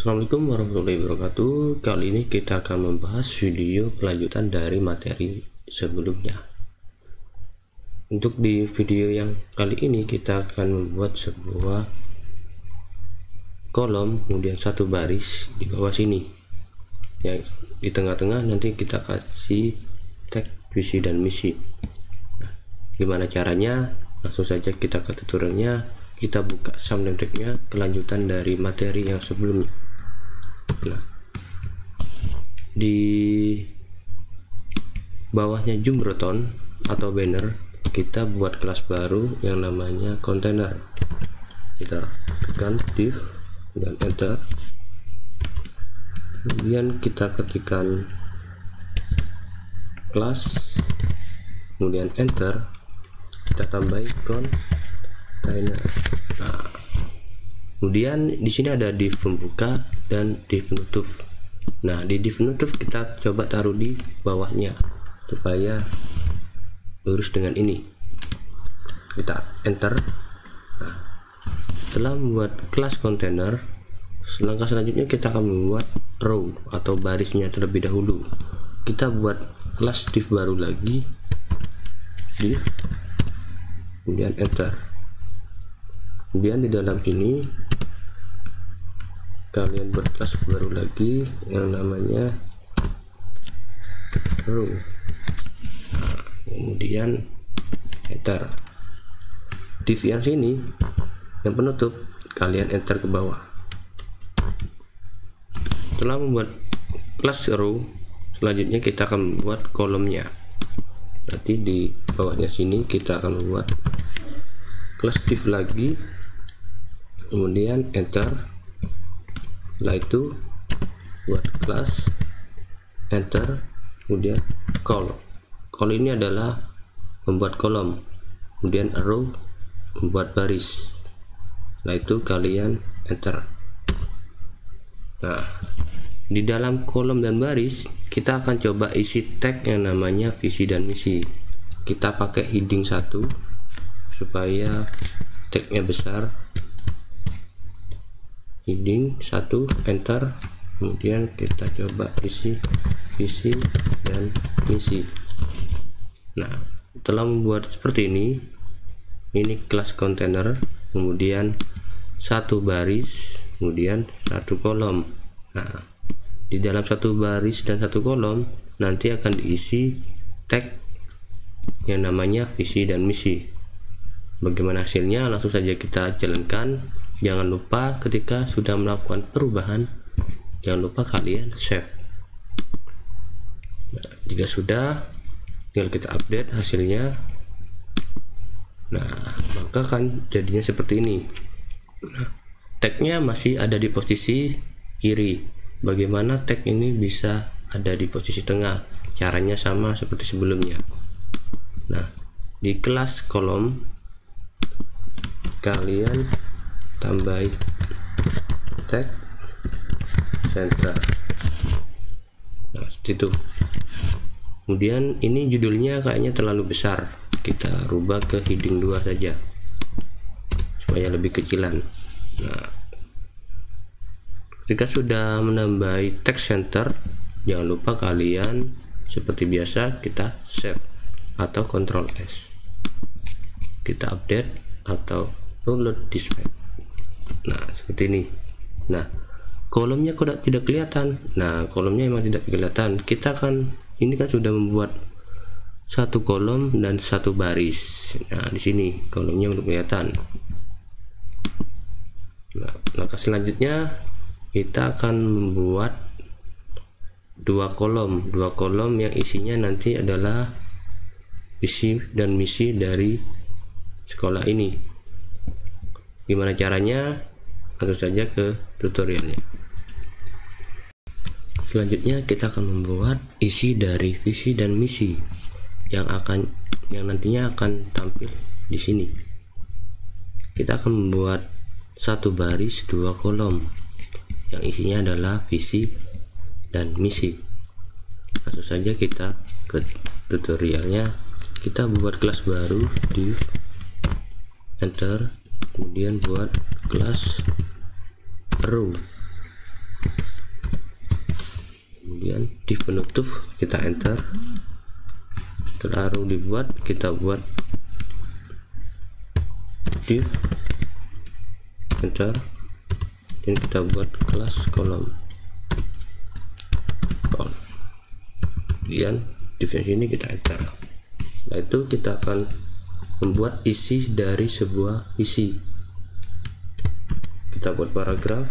Assalamualaikum warahmatullahi wabarakatuh. Kali ini kita akan membahas video kelanjutan dari materi sebelumnya. Untuk di video yang kali ini kita akan membuat sebuah kolom, kemudian satu baris di bawah sini. Yang di tengah-tengah nanti kita kasih tag visi dan misi. Nah, gimana caranya? Langsung saja kita ke tutorialnya. Kita buka thumbnail tag-nya, kelanjutan dari materi yang sebelumnya. Nah, di bawahnya Jumbotron atau banner, kita buat kelas baru yang namanya container. Kita tekan div dan enter, kemudian kita ketikkan kelas, kemudian enter, kita tambahin container. Nah, kemudian di sini ada div pembuka dan div penutup. Nah, di div penutup kita coba taruh di bawahnya supaya lurus dengan ini. Kita enter. Nah, setelah membuat kelas container, langkah selanjutnya kita akan membuat row atau barisnya terlebih dahulu. Kita buat kelas div baru lagi, div, kemudian enter. Kemudian di dalam sini kalian buat kelas baru lagi yang namanya row. Nah, kemudian enter. Div yang sini yang penutup kalian enter ke bawah. Setelah membuat kelas row, selanjutnya kita akan membuat kolomnya. Nanti di bawahnya sini kita akan membuat kelas div lagi, kemudian enter. Setelah itu buat kelas, enter, kemudian call ini adalah membuat kolom, kemudian row membuat baris. Setelah itu kalian enter. Nah, di dalam kolom dan baris kita akan coba isi tag yang namanya visi dan misi. Kita pakai heading 1 supaya tagnya besar. Heading 1, enter, kemudian kita coba isi visi dan misi. Nah, setelah membuat seperti ini kelas container, kemudian satu baris, kemudian satu kolom. Nah, di dalam satu baris dan satu kolom nanti akan diisi tag yang namanya visi dan misi. Bagaimana hasilnya? Langsung saja kita jalankan. Jangan lupa ketika sudah melakukan perubahan, jangan lupa kalian save. Nah, jika sudah, tinggal kita update hasilnya. Nah, maka kan jadinya seperti ini. Nah, tagnya masih ada di posisi kiri. Bagaimana tag ini bisa ada di posisi tengah? Caranya sama seperti sebelumnya. Nah, di kelas kolom kalian tambahin tag center. Nah, seperti itu. Kemudian ini judulnya kayaknya terlalu besar, kita rubah ke heading 2 saja supaya lebih kecilan. Nah, ketika sudah menambahi text center, jangan lupa kalian seperti biasa kita save atau Ctrl S, kita update atau download display. Nah, seperti ini. Nah, kolomnya kok tidak kelihatan. Nah, kolomnya memang tidak kelihatan. Kita kan ini kan sudah membuat satu kolom dan satu baris. Nah, di sini kolomnya belum kelihatan. Nah, langkah selanjutnya kita akan membuat dua kolom yang isinya nanti adalah visi dan misi dari sekolah ini. Gimana caranya? Langsung saja ke tutorialnya. Selanjutnya kita akan membuat isi dari visi dan misi yang nantinya akan tampil di sini. Kita akan membuat satu baris dua kolom yang isinya adalah visi dan misi. Langsung saja kita ke tutorialnya. Kita buat kelas baru, div, enter, kemudian buat kelas row. kemudian div penutup kita enter, terlalu dibuat kita buat div enter, dan kita buat kelas kolom, kemudian divnya sini kita enter. Nah itu kita akan membuat isi dari sebuah visi. Kita buat paragraf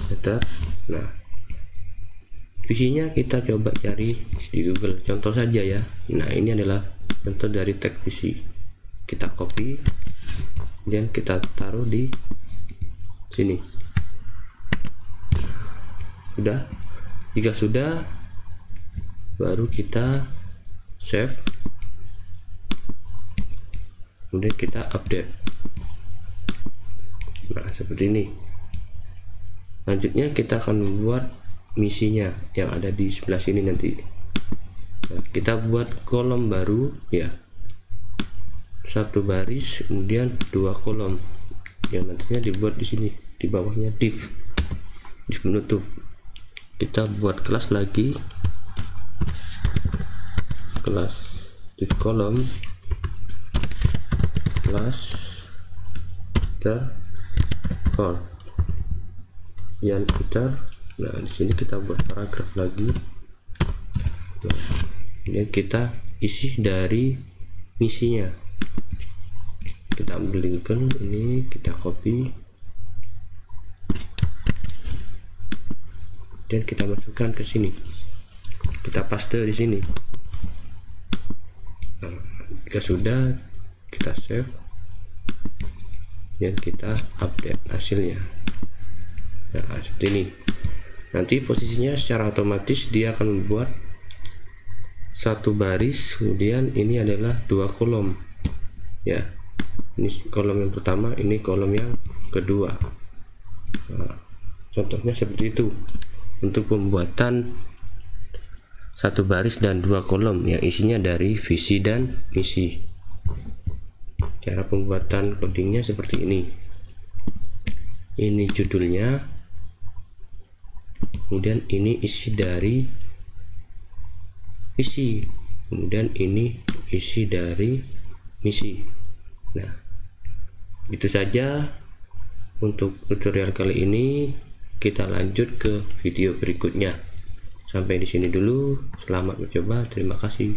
enter. Nah visinya kita coba cari di Google, contoh saja ya. Nah ini adalah contoh dari tag visi, kita copy dan kita taruh di sini. Sudah, jika sudah baru kita save, kemudian kita update. Nah seperti ini. Selanjutnya kita akan membuat misinya yang ada di sebelah sini nanti. Nah, kita buat kolom baru ya, satu baris kemudian dua kolom yang nantinya dibuat di sini di bawahnya div penutup. Kita buat kelas lagi, kelas div kolom, kelas for yang enter. Nah di sini kita buat paragraf lagi. Nah, kemudian kita isi dari misinya, kita ambil lincoln ini, kita copy dan kita masukkan ke sini, kita paste di sini. Nah, jika sudah kita save dan kita update hasilnya. Nah seperti ini. Nanti posisinya secara otomatis dia akan membuat satu baris, kemudian ini adalah dua kolom ya. Ini kolom yang pertama, ini kolom yang kedua. Nah, contohnya seperti itu untuk pembuatan satu baris dan dua kolom yang isinya dari visi dan misi. Cara pembuatan codingnya seperti ini. Ini judulnya, kemudian ini isi dari visi, kemudian ini isi dari misi. Nah itu saja untuk tutorial kali ini. Kita lanjut ke video berikutnya. Sampai di sini dulu, selamat mencoba, terima kasih.